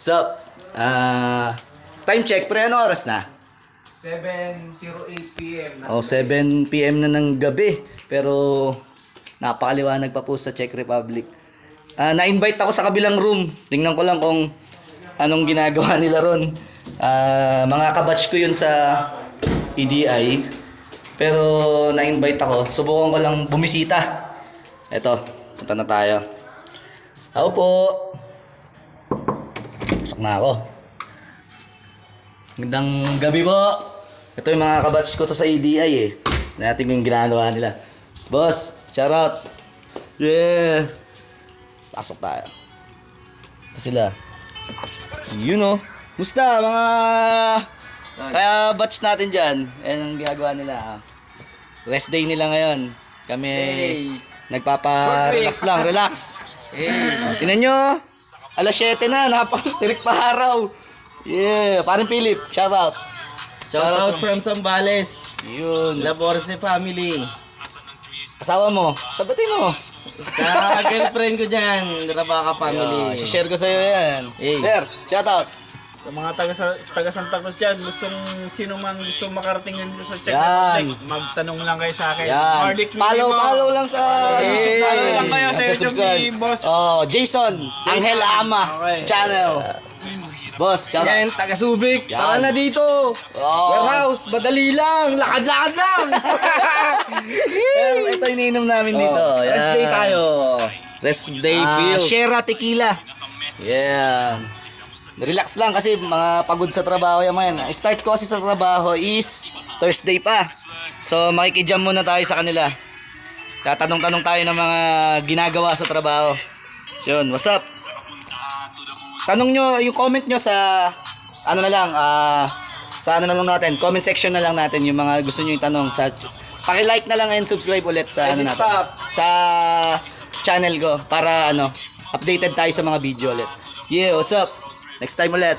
So, time check, pre, ano oras na? 7:08 PM. O, 7 PM na ng gabi. Pero, napakaliwanag pa po sa Czech Republic. Na-invite ako sa kabilang room. Tingnan ko lang kung anong ginagawa nila ron. Mga kabatch ko yun sa EDI. Pero, na-invite ako. Subukan ko lang bumisita. Eto, punta na tayo. Ako po. Pasok na ako. Magandang gabi po. Ito yung mga kabatch ko to sa EDI eh. Natin yung ginagawa nila. Boss, shout out. Yeah. Pasok tayo. Ito sila. You know. Musta mga kaya batch natin dyan. Ayan ang ginagawa nila. Rest day nila ngayon. Kami nagpapa-relax lang. Relax. Tingnan nyo. Alas 7 na. Napakatirik pa araw. Yeah. Paring Philip. Shout out. Shout out from Zambales. Yun. Laborse family. Asawa mo. Sabatin mo. Sa girlfriend ko dyan, Rabaca family. Share ko sa'yo yan. Hey. Sir, shout out. Sa mga taga Santa Cruz dyan, sino man gusto makarating dito sa Czech Yan. Republic, magtanong lang kayo sa akin. Yan. Nordic Follow lang sa YouTube channel. Follow lang kayo sa YouTube ni Boss. Oh, Jason Angel Ama Okay. channel. Boss, shout out. Yan, taga Subic. Yan. Tara na dito. Oh. Warehouse, madali lang. Lakad-lakad lang. Ito yung iniinom namin dito. Yan. Rest day tayo. Rest day feels. Shera Tequila. Yeah. Relax lang kasi mga pagod sa trabaho yan man. Start ko kasi sa trabaho is Thursday pa. So makikijam muna tayo sa kanila. Tatanong-tanong tayo ng mga ginagawa sa trabaho. So, yun, what's up? Tanong nyo, yung comment nyo sa ano na lang, sa ano na lang natin, comment section na lang natin yung mga gusto nyo yung tanong sa paki-like na lang and subscribe ulit sa ano natin. Sa channel ko para ano, updated tayo sa mga video ulit. Yeah, what's up? Next time ulit.